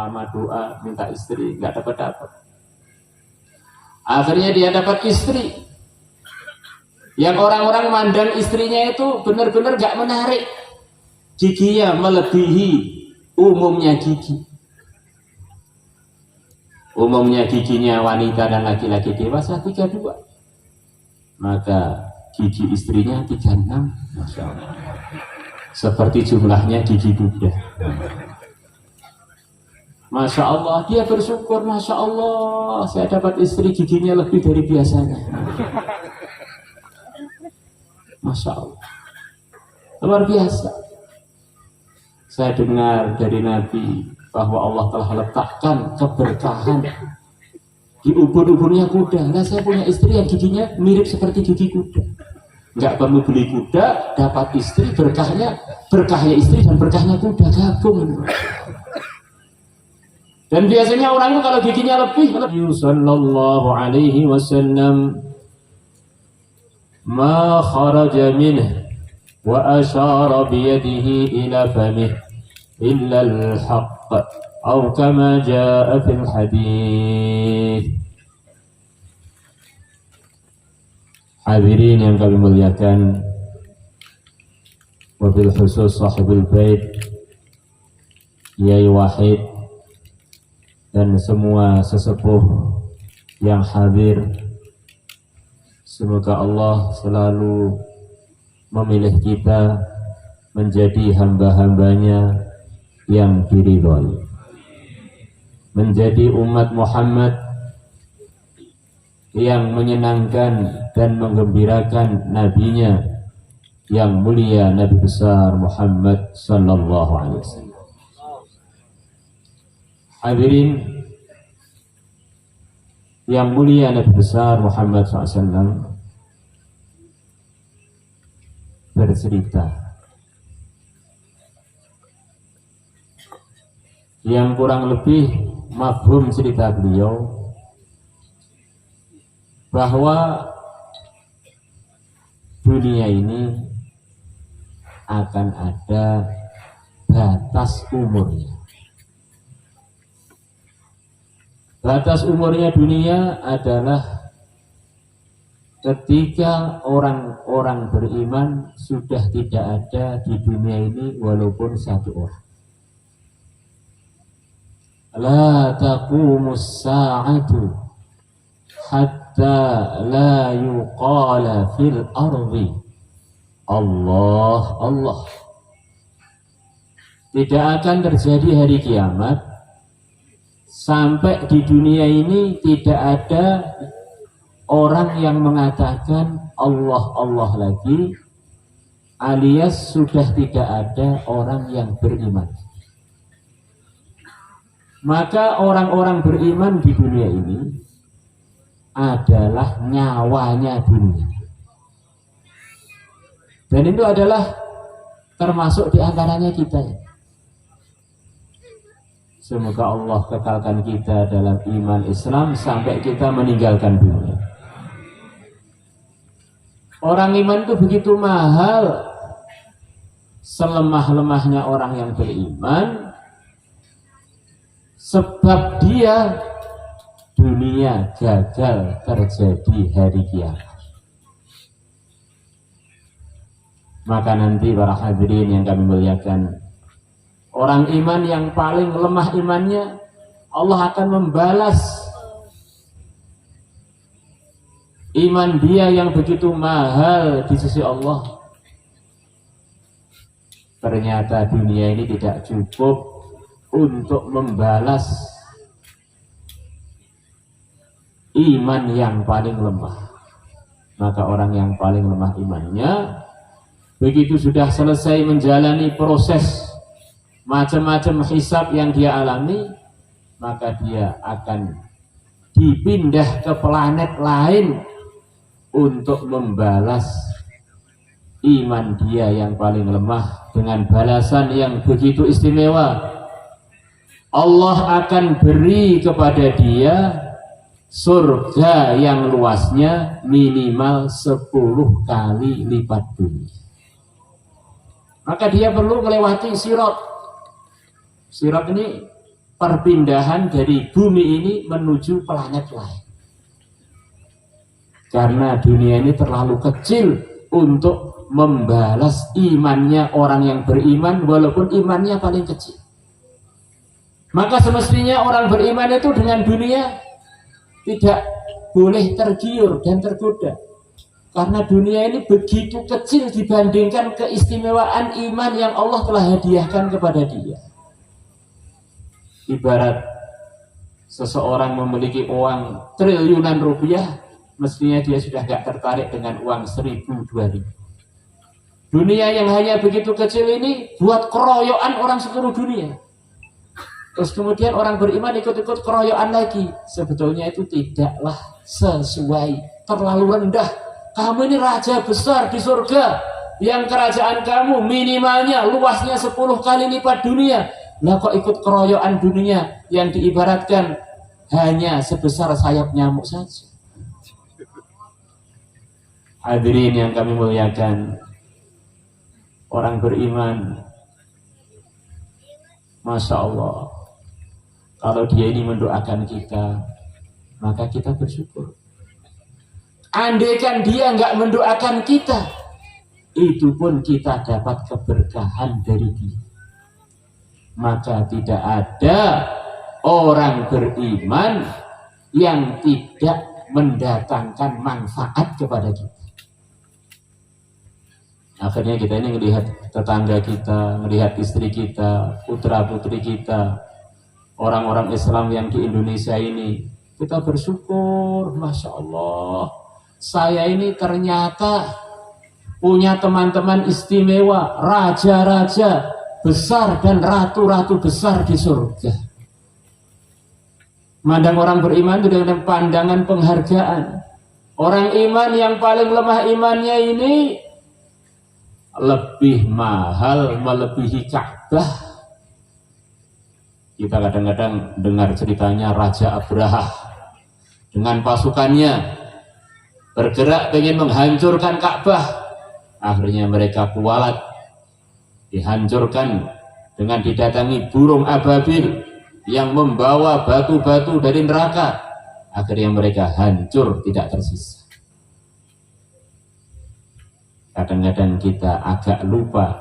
lama doa minta istri, nggak dapat. Akhirnya dia dapat istri yang orang-orang mandang istrinya itu benar-benar nggak menarik, giginya melebihi umumnya gigi. Umumnya giginya wanita dan laki-laki dewasa 32, maka gigi istrinya 36, Masya Allah, seperti jumlahnya gigi kuda. Masya Allah, dia bersyukur, Masya Allah, saya dapat istri giginya lebih dari biasanya. Masya Allah, luar biasa. Saya dengar dari Nabi bahwa Allah telah letakkan keberkahan di ubur-uburnya kuda. Nah, saya punya istri yang giginya mirip seperti gigi kuda. Nggak perlu beli kuda, dapat istri, berkahnya istri dan berkahnya kuda gabung. Dan biasanya orang itu kalau giginya lebih sallallahu alaihi wasallam ma kharaja minhu wa asyara biyadihi ila famih illa al-haqq atau kama jaa fil hadits. Hadirin yang kami muliakan, wabil khusus sahibul bait Yai Wahid dan semua sesepuh yang hadir, semoga Allah selalu memilih kita menjadi hamba-hambanya yang diridhoi, menjadi umat Muhammad yang menyenangkan dan menggembirakan nabinya yang mulia, Nabi besar Muhammad sallallahu alaihi wasallam. Hadirin yang mulia, Nabi besar Muhammad sallallahu alaihi wasallam bercerita yang kurang lebih mafhum cerita beliau bahwa dunia ini akan ada batas umurnya. Batas umurnya dunia adalah ketika orang-orang beriman sudah tidak ada di dunia ini walaupun satu orang. La taqumus sa'atu hatta la yuqala fil ardi Allah Allah. Tidak akan terjadi hari kiamat sampai di dunia ini tidak ada orang yang mengatakan Allah Allah lagi, alias sudah tidak ada orang yang beriman. Maka orang-orang beriman di dunia ini adalah nyawanya dunia. Dan itu adalah termasuk di antaranya kita. Semoga Allah kekalkan kita dalam iman Islam sampai kita meninggalkan dunia. Orang iman itu begitu mahal, selemah-lemahnya orang yang beriman, sebab dia dunia gagal terjadi hari kiamat. Maka nanti para hadirin yang kami muliakan, orang iman yang paling lemah imannya, Allah akan membalas iman dia yang begitu mahal di sisi Allah. Ternyata dunia ini tidak cukup untuk membalas iman yang paling lemah. Maka orang yang paling lemah imannya, begitu sudah selesai menjalani proses macam-macam hisab yang dia alami, maka dia akan dipindah ke planet lain untuk membalas iman dia yang paling lemah dengan balasan yang begitu istimewa. Allah akan beri kepada dia surga yang luasnya minimal 10 kali lipat dunia. Maka dia perlu melewati sirat. Sirat ini perpindahan dari bumi ini menuju planet lain. Karena dunia ini terlalu kecil untuk membalas imannya orang yang beriman, walaupun imannya paling kecil. Maka semestinya orang beriman itu dengan dunia tidak boleh tergiur dan tergoda, karena dunia ini begitu kecil dibandingkan keistimewaan iman yang Allah telah hadiahkan kepada dia. Ibarat seseorang memiliki uang triliunan rupiah, mestinya dia sudah gak tertarik dengan uang 1.000, 2.000. Dunia yang hanya begitu kecil ini buat keroyokan orang seluruh dunia. Terus kemudian orang beriman ikut-ikut keroyokan lagi. Sebetulnya itu tidaklah sesuai, terlalu rendah. Kamu ini raja besar di surga, yang kerajaan kamu minimalnya luasnya 10 kali lipat dunia. Lah kok ikut keroyokan dunia yang diibaratkan hanya sebesar sayap nyamuk saja. Hadirin yang kami muliakan, orang beriman, Masya Allah, kalau dia ini mendoakan kita, maka kita bersyukur. Andaikan dia nggak mendoakan kita, itu pun kita dapat keberkahan dari dia. Maka tidak ada orang beriman yang tidak mendatangkan manfaat kepada kita. Akhirnya kita ini melihat tetangga kita, melihat istri kita, putra putri kita, orang-orang Islam yang di Indonesia ini, kita bersyukur. Masya Allah, saya ini ternyata punya teman-teman istimewa, raja-raja besar dan ratu-ratu besar di surga. Mandang orang beriman itu dengan pandangan penghargaan. Orang iman yang paling lemah imannya ini lebih mahal melebihi Ka'bah. Kita kadang-kadang dengar ceritanya Raja Abraha dengan pasukannya bergerak ingin menghancurkan Ka'bah. Akhirnya mereka kualat, dihancurkan dengan didatangi burung ababil yang membawa batu-batu dari neraka. Akhirnya mereka hancur, tidak tersisa. Kadang-kadang kita agak lupa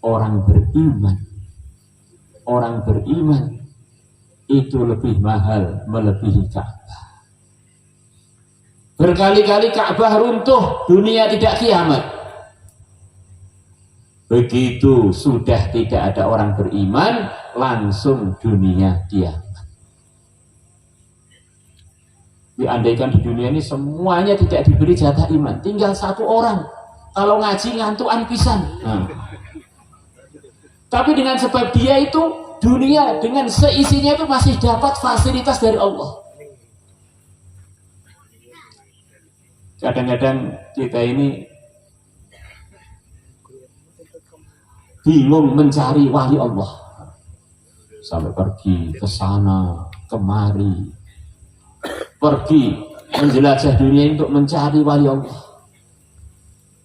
orang beriman. Orang beriman itu lebih mahal melebihi Ka'bah. Berkali-kali Ka'bah runtuh, dunia tidak kiamat. Begitu sudah tidak ada orang beriman, langsung dunia kiamat. Diandaikan di dunia ini semuanya tidak diberi jatah iman, tinggal satu orang, kalau ngaji ngantukan pisan. Tapi dengan sebab dia itu, dunia dengan seisinya itu masih dapat fasilitas dari Allah. Kadang-kadang kita ini bingung mencari wali Allah, sampai pergi ke sana kemari, pergi menjelajah dunia untuk mencari wali Allah.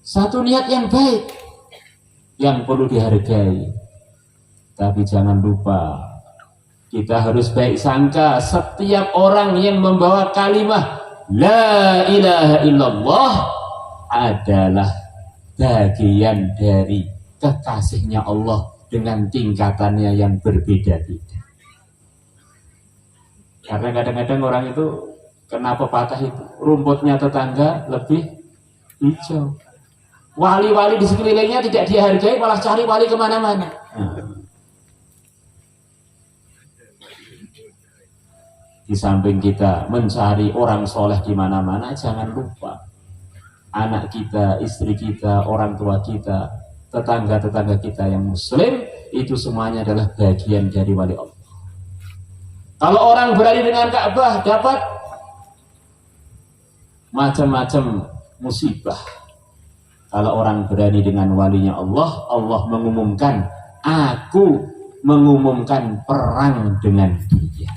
Satu niat yang baik yang perlu dihargai, tapi jangan lupa kita harus baik sangka. Setiap orang yang membawa kalimat la ilaha illallah adalah bagian dari kekasihnya Allah dengan tingkatannya yang berbeda-beda. Karena kadang-kadang orang itu kena pepatah itu, rumputnya tetangga lebih hijau. Wali-wali di sekelilingnya tidak dihargai, malah cari wali kemana-mana. Di samping kita mencari orang soleh di mana-mana, jangan lupa anak kita, istri kita, orang tua kita, tetangga-tetangga kita yang muslim, itu semuanya adalah bagian dari wali Allah. Kalau orang berani dengan Ka'bah, dapat macam-macam musibah. Kalau orang berani dengan walinya Allah, Allah mengumumkan, aku mengumumkan perang dengan dia.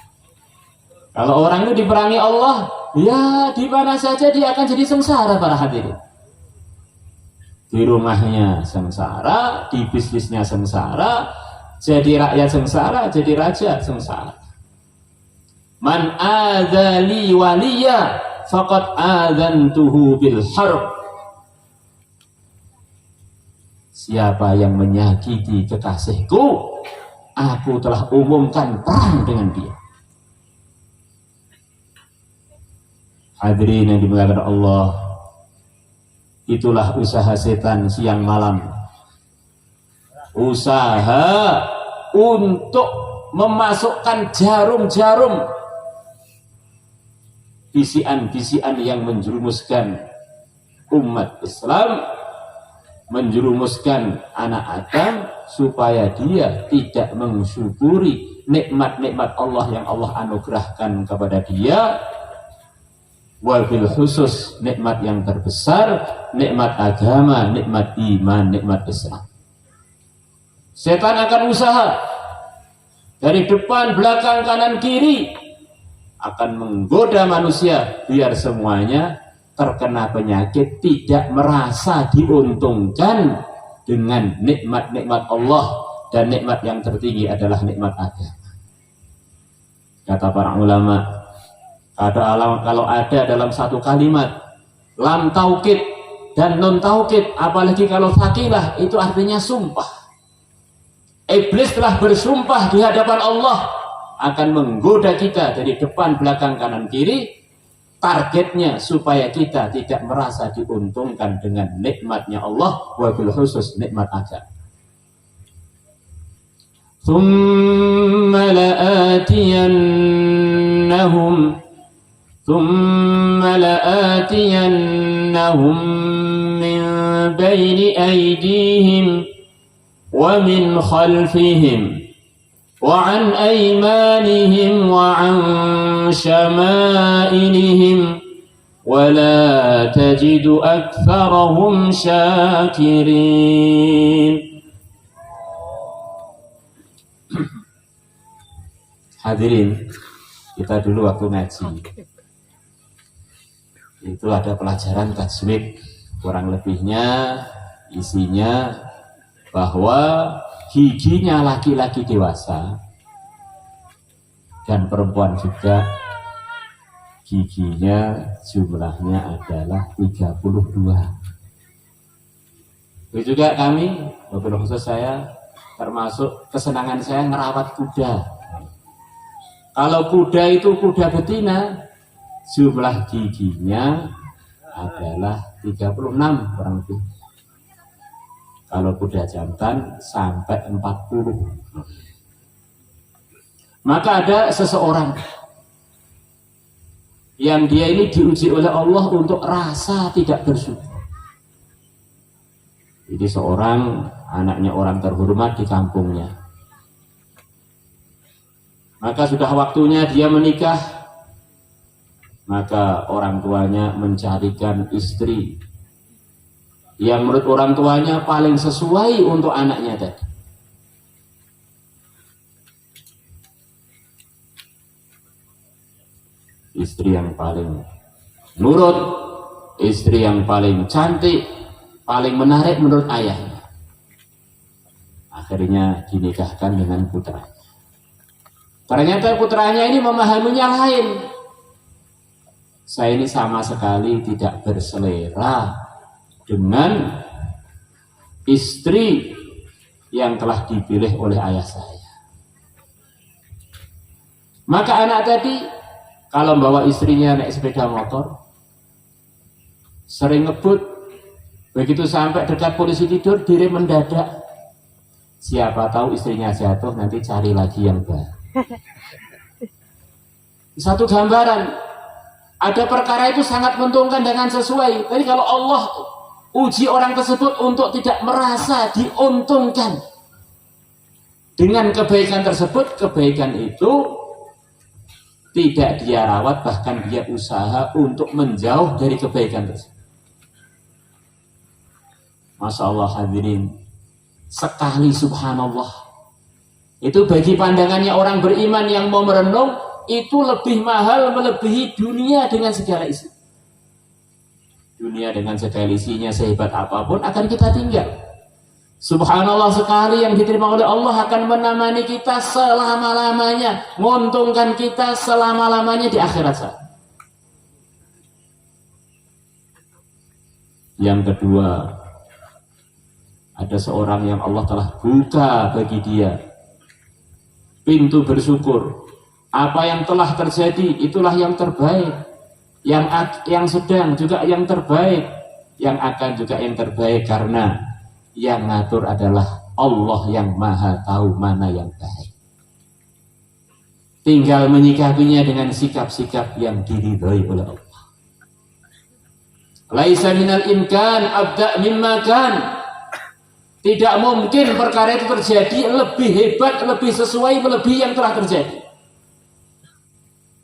Kalau orang itu diperangi Allah, ya di mana saja dia akan jadi sengsara para hadirin. Di rumahnya sengsara, di bisnisnya sengsara, Jadi rakyat sengsara, jadi raja sengsara. Man adzali waliya faqad adzantuhu bil harb. Siapa yang menyakiti kekasihku, aku telah umumkan perang dengan dia. Hadirin yang dimuliakan Allah, itulah usaha setan siang malam. Usaha untuk memasukkan jarum-jarum, bisian-bisian yang menjerumuskan umat Islam, menjerumuskan anak Adam supaya dia tidak mensyukuri nikmat-nikmat Allah yang Allah anugerahkan kepada dia. Wabil khusus nikmat yang terbesar, nikmat agama, nikmat iman, nikmat Islam. Setan akan usaha dari depan, belakang, kanan, kiri, akan menggoda manusia biar semuanya terkena penyakit, tidak merasa diuntungkan dengan nikmat-nikmat Allah, dan nikmat yang tertinggi adalah nikmat agama. Kata para ulama, kalau ada dalam satu kalimat lam taukid dan non taukid, apalagi kalau sakilah, itu artinya sumpah. Iblis telah bersumpah di hadapan Allah akan menggoda kita dari depan, belakang, kanan, kiri. Targetnya supaya kita tidak merasa diuntungkan dengan nikmatnya Allah, wabil khusus nikmat agama. Thumma la'atiyannahum min bayni aydihim wa min khalfihim wa an aymanihim wa an syama'ilihim wa la tajidu aktsarahum syakirin. Hadirin, kita dulu waktu ngaji itu ada pelajaran tajwid, kurang lebihnya isinya bahwa giginya laki-laki dewasa dan perempuan juga giginya jumlahnya adalah 32. Itu juga kami, wabil khusus saya, termasuk kesenangan saya ngerawat kuda. Kalau kuda itu kuda betina, jumlah giginya adalah 36 kurang lebih. Kalau kuda jantan sampai 40. Maka ada seseorang yang dia ini diuji oleh Allah untuk rasa tidak bersyukur. Jadi seorang anaknya orang terhormat di kampungnya. Maka sudah waktunya dia menikah. Maka orang tuanya mencarikan istri yang menurut orang tuanya paling sesuai untuk anaknya tadi. Istri yang paling nurut, istri yang paling cantik, paling menarik menurut ayahnya. Akhirnya dinikahkan dengan putranya. Ternyata putranya ini memahaminya lain. Saya ini sama sekali tidak berselera dengan istri yang telah dipilih oleh ayah saya. Maka anak tadi kalau bawa istrinya naik sepeda motor, sering ngebut, begitu sampai dekat polisi tidur, diri mendadak. Siapa tahu istrinya jatuh, nanti cari lagi yang baru. Satu gambaran, ada perkara itu sangat menguntungkan dengan sesuai. Tapi kalau Allah uji orang tersebut untuk tidak merasa diuntungkan dengan kebaikan tersebut, kebaikan itu tidak dia rawat, bahkan dia usaha untuk menjauh dari kebaikan tersebut. Masya Allah hadirin, sekali subhanallah. Itu bagi pandangannya orang beriman yang mau merenung, itu lebih mahal melebihi dunia dengan segala isi. Dunia dengan segala isinya sehebat apapun akan kita tinggal. Subhanallah sekali yang diterima oleh Allah akan menemani kita selama-lamanya, menguntungkan kita selama-lamanya di akhirat sana. Yang kedua, ada seorang yang Allah telah buka bagi dia pintu bersyukur. Apa yang telah terjadi itulah yang terbaik, yang sedang juga yang terbaik, yang akan juga yang terbaik, karena yang ngatur adalah Allah yang maha tahu mana yang baik. Tinggal menyikapinya dengan sikap-sikap yang diridhoi oleh Allah. Laisa minal imkan abda mimma kan. Tidak mungkin perkara itu terjadi lebih hebat, lebih sesuai, melebihi yang telah terjadi.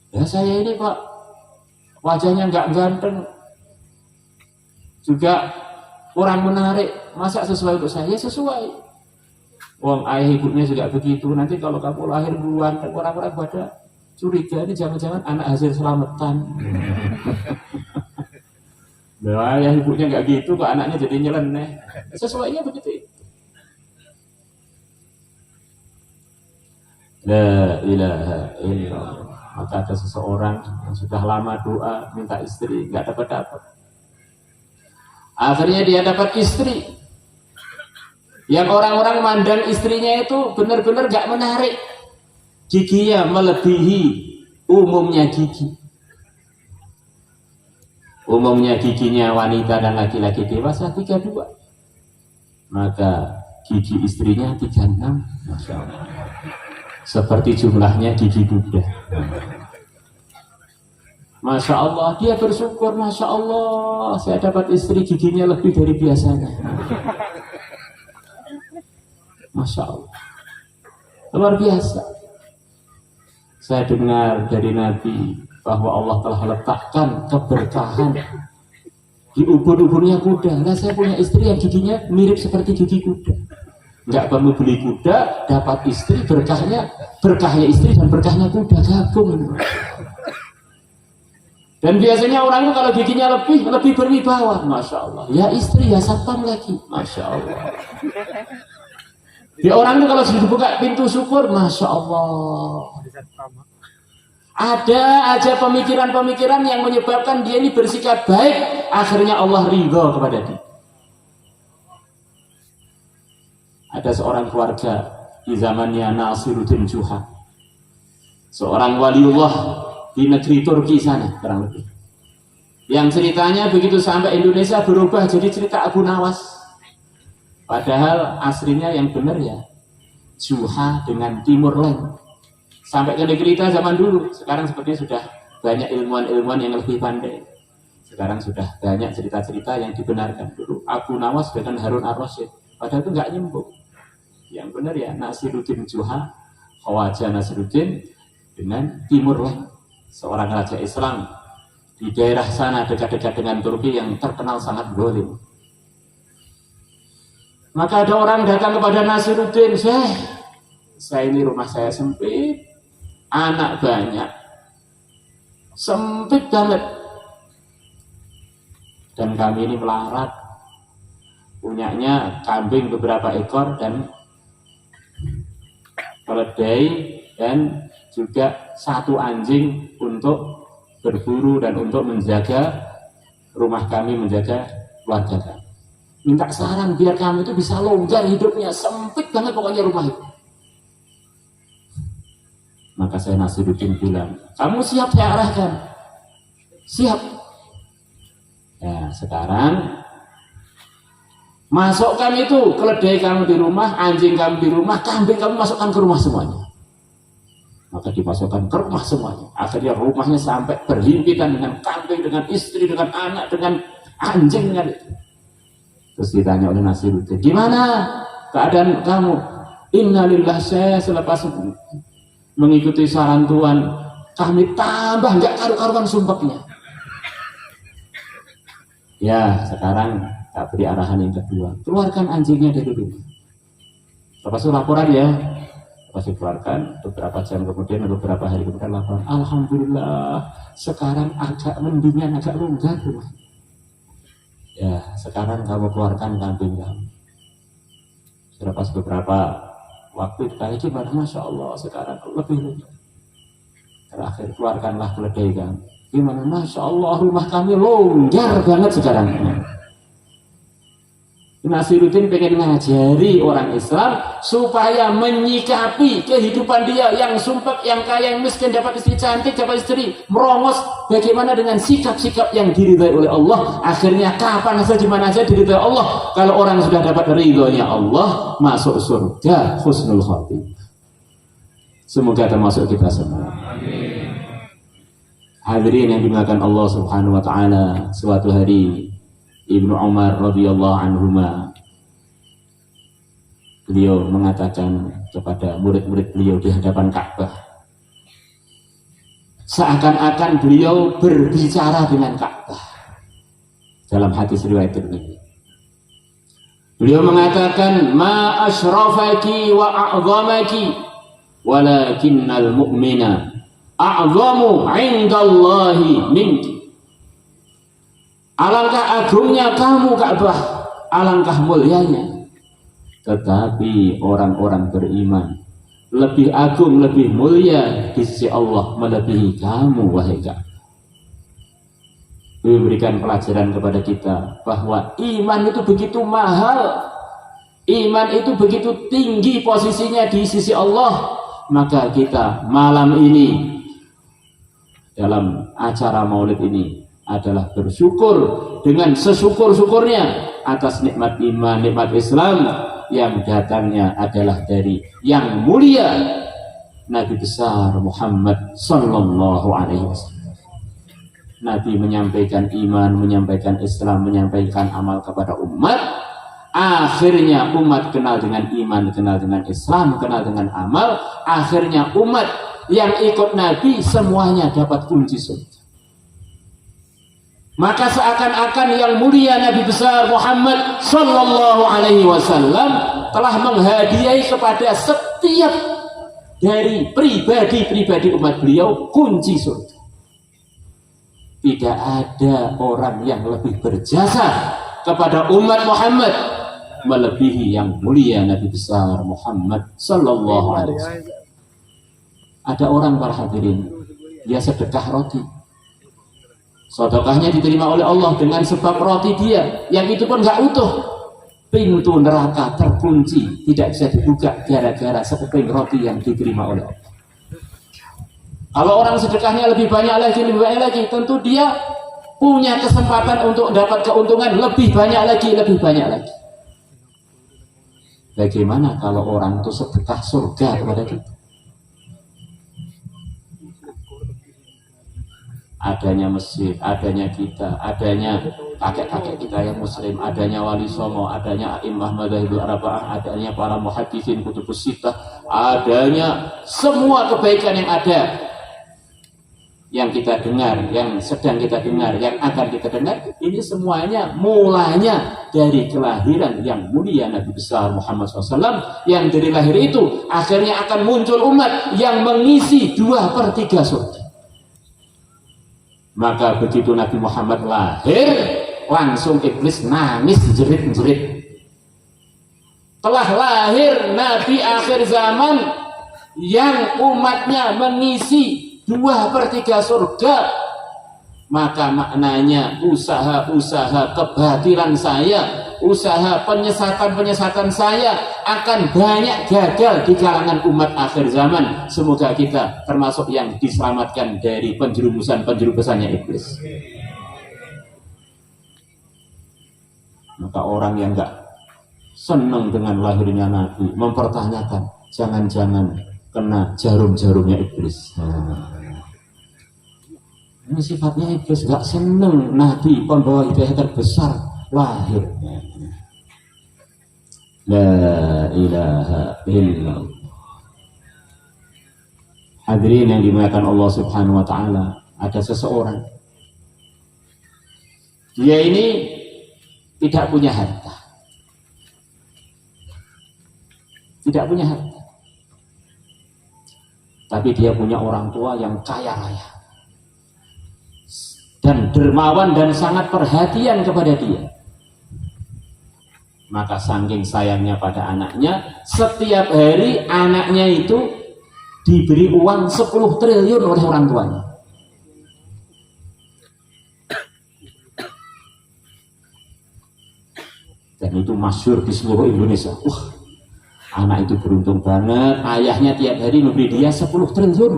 Ya saya ini Pak, wajahnya nggak ganteng, juga kurang menarik, masa sesuai untuk saya? Sesuai. Wong ayah ibunya juga begitu. Nanti kalau kamu lahir duluan, orang-orang pada curiga ini jangan-jangan anak hasil selamatan. Nah, ayah ibunya nggak gitu, kok anaknya jadi nyeleneh. Sesuainya begitu. La ilaha illallah. Maka ada seseorang yang sudah lama doa minta istri, nggak dapat. Akhirnya dia dapat istri yang orang-orang mandang istrinya itu benar-benar nggak menarik, giginya melebihi umumnya gigi. Umumnya giginya wanita dan laki-laki dewasa 32, maka gigi istrinya 36, Masya Allah. Seperti jumlahnya gigi kuda. Masya Allah, dia bersyukur, Masya Allah, saya dapat istri giginya lebih dari biasanya. Masya Allah, luar biasa. Saya dengar dari Nabi bahwa Allah telah letakkan keberkahan di ubur-uburnya kuda. Nah, saya punya istri yang giginya mirip seperti gigi kuda. Nggak perlu beli kuda, dapat istri, berkahnya istri dan berkahnya kuda gabung. Dan biasanya orang itu kalau giginya lebih berwibawa, Masya Allah. Ya istri, ya satpam lagi, Masya Allah. Di orang itu kalau sudah dibuka pintu syukur, Masya Allah. Ada aja pemikiran-pemikiran yang menyebabkan dia ini bersikap baik, akhirnya Allah ridho kepada dia. Ada seorang keluarga di zamannya Nasiruddin Juha, seorang waliullah di negeri Turki sana kurang lebih, yang ceritanya begitu sampai Indonesia berubah jadi cerita Abu Nawas, padahal aslinya yang benar ya Juha dengan Timur Leng. Sampai ke negeri kita zaman dulu, sekarang sepertinya sudah banyak ilmuwan-ilmuwan yang lebih pandai. Sekarang sudah banyak cerita-cerita yang dibenarkan. Dulu Abu Nawas dengan Harun ar-Rasyid, padahal itu nggak nyambung. Yang benar ya Nasiruddin Juha, Khawaja Nasiruddin dengan Timur Leng, seorang raja Islam di daerah sana dekat-dekat dengan Turki yang terkenal sangat zalim. Maka ada orang datang kepada Nasiruddin, saya ini rumah saya sempit, anak banyak, sempit banget, dan kami ini melarat, punyanya kambing beberapa ekor dan keledai dan juga satu anjing untuk berburu dan untuk menjaga rumah kami, menjaga keluarga kami. Minta saran biar kami itu bisa longgar hidupnya, sempit banget pokoknya rumah itu. Maka saya Nasiruddin bilang, kamu siap saya arahkan? Siap. Ya sekarang masukkan itu keledai kamu di rumah, anjing kamu di rumah, kambing kamu masukkan ke rumah semuanya. Maka dimasukkan ke rumah semuanya. Akhirnya rumahnya sampai berhimpitan dengan kambing, dengan istri, dengan anak, dengan anjing, dengan itu. Terus ditanya oleh Nasiruddin, gimana keadaan kamu? Innalillah, saya selepas mengikuti saran Tuhan, kami tambah nggak karu-karuan sumpahnya. Ya sekarang tak beri arahan yang kedua, keluarkan anjingnya dari rumah. Lepas itu laporan ya, lepas dikeluarkan, beberapa jam kemudian, beberapa hari kemudian laporan, alhamdulillah sekarang agak mendingan, agak longgar rumah. Ya sekarang kamu keluarkan kambing kamu. Pas beberapa waktu ditanya gimana, Masya Allah sekarang lebih. Terakhir keluarkanlah keledai kami. Gimana, Masya Allah rumah kami longgar banget sekarang. Nasiruddin pengen ngajari orang Islam supaya menyikapi kehidupan dia yang sumpek, yang kaya, yang miskin, dapat istri cantik, dapat istri merongos, bagaimana dengan sikap-sikap yang diridhai oleh Allah. Akhirnya kapan saja, dimana saja diridhai Allah. Kalau orang sudah dapat ridhonya Allah, masuk surga husnul khotimah. Semoga termasuk kita semua. Hadirin yang dimuliakan Allah Subhanahu wa taala, suatu hari Ibnu Umar radhiyallahu anhuma, beliau mengatakan kepada murid-murid beliau di hadapan Ka'bah, seakan-akan beliau berbicara dengan Ka'bah. Dalam hadis riwayat Tirmidzi, beliau mengatakan, ma asyrafaki wa a'zamaki walakinnal mu'mina a'zamu 'indallahi minki. Alangkah agungnya kamu Ka'bah, alangkah mulianya, tetapi orang-orang beriman lebih agung, lebih mulia di sisi Allah melebihi kamu wahai Ka'bah. Memberikan pelajaran kepada kita bahwa iman itu begitu mahal, iman itu begitu tinggi posisinya di sisi Allah. Maka kita malam ini dalam acara maulid ini adalah bersyukur dengan sesyukur-syukurnya atas nikmat iman, nikmat Islam yang datangnya adalah dari yang mulia Nabi besar Muhammad sallallahu alaihi wasallam. Nabi menyampaikan iman, menyampaikan Islam, menyampaikan amal kepada umat. Akhirnya umat kenal dengan iman, kenal dengan Islam, kenal dengan amal. Akhirnya umat yang ikut Nabi semuanya dapat kunci surga. Maka seakan-akan yang mulia Nabi besar Muhammad sallallahu alaihi wasallam telah menghadiahi kepada setiap dari pribadi-pribadi umat beliau kunci surga. Tidak ada orang yang lebih berjasa kepada umat Muhammad melebihi yang mulia Nabi besar Muhammad sallallahu alaihi wasallam. Ada orang, para hadirin, dia sedekah roti, sedekahnya diterima oleh Allah dengan sebab roti dia yang itu pun nggak utuh. Pintu neraka terkunci, tidak bisa dibuka gara-gara sekeping roti yang diterima oleh Allah. Kalau orang sedekahnya lebih banyak lagi, tentu dia punya kesempatan untuk dapat keuntungan lebih banyak lagi. Bagaimana kalau orang itu sedekah surga kepada kita? Adanya masjid, adanya kita, adanya kakek-kakek kita yang muslim, adanya wali songo, adanya imam madzhabul arba'ah, adanya para muhaddisin kutubus sittah, adanya semua kebaikan yang ada, yang kita dengar, yang sedang kita dengar, yang akan kita dengar, ini semuanya mulanya dari kelahiran yang mulia Nabi besar Muhammad SAW, yang dari lahir itu akhirnya akan muncul umat yang mengisi 2/3 surga. Maka begitu Nabi Muhammad lahir, langsung iblis nangis jerit-jerit. Telah lahir Nabi akhir zaman yang umatnya mengisi 2/3 surga. Maka maknanya usaha-usaha kebatilan saya, usaha penyesatan saya akan banyak gagal di kalangan umat akhir zaman. Semoga kita termasuk yang diselamatkan dari penjerumusannya iblis. Maka orang yang enggak senang dengan lahirnya Nabi mempertanyakan, jangan-jangan kena jarum-jarumnya iblis. Ini sifatnya iblis, gak seneng Nabi pembawa hidayah terbesar lahir. La ilaha illallah. Hadirin yang dimuliakan Allah Subhanahu wa taala, ada seseorang, dia ini tidak punya harta, tapi dia punya orang tua yang kaya raya dan dermawan dan sangat perhatian kepada dia. Maka saking sayangnya pada anaknya, setiap hari anaknya itu diberi uang 10 triliun oleh orang tuanya. Dan itu masyhur di seluruh Indonesia. Anak itu beruntung banget, ayahnya tiap hari memberi dia 10 triliun.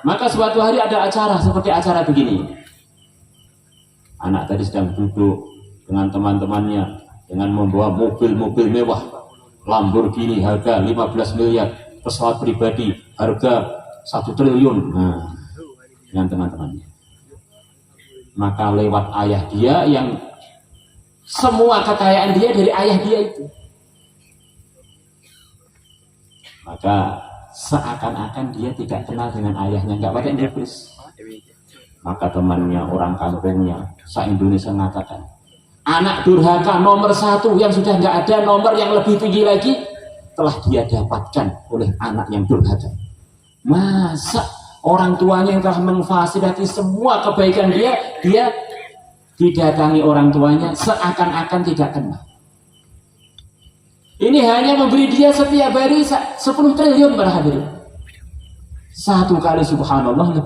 Maka suatu hari ada acara seperti acara begini. Anak tadi sedang duduk dengan teman-temannya dengan membawa mobil-mobil mewah, Lamborghini harga 15 miliar, pesawat pribadi harga 1 triliun. Nah, dengan teman-temannya. Maka lewat ayah dia yang semua kekayaan dia dari ayah dia itu. Maka seakan-akan dia tidak kenal dengan ayahnya, nggak pakai Inggris. Maka temannya, orang kampungnya, se-Indonesia mengatakan, anak durhaka nomor 1 yang sudah nggak ada nomor yang lebih tinggi lagi telah dia dapatkan oleh anak yang durhaka. Masa orang tuanya yang telah memfasilitasi semua kebaikan dia didatangi orang tuanya seakan-akan tidak kenal. Ini hanya memberi dia setiap hari 10 triliun para hadirin. Satu kali subhanallah lebih